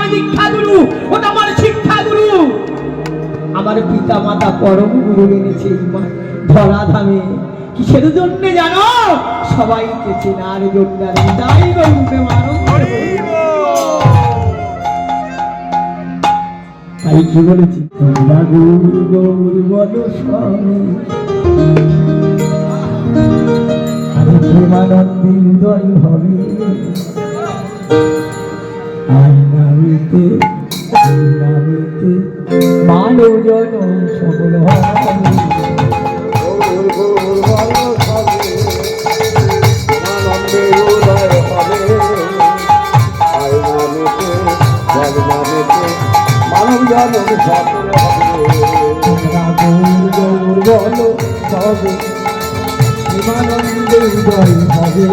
আমার দীক্ষা গুরু, ওটা আমার শিক্ষা গুরু। আমার পিতা মাতা পরম গুরু এনেছে ধরাধামে। কিসের জন্য জানো? সবাইকে চেনার জন্য। তাই গৌরবে মানুষ। তাই কি বলেছি, তোমরা গৌর গৌর বলো স্বামী, আরে প্রেমানন্দে উদয় হবে আইনামিতে, আইনামিতে মানব জন সকল হবে। মানব জানন সকল বলো সবে প্রেমানন্দে উদয় হবে।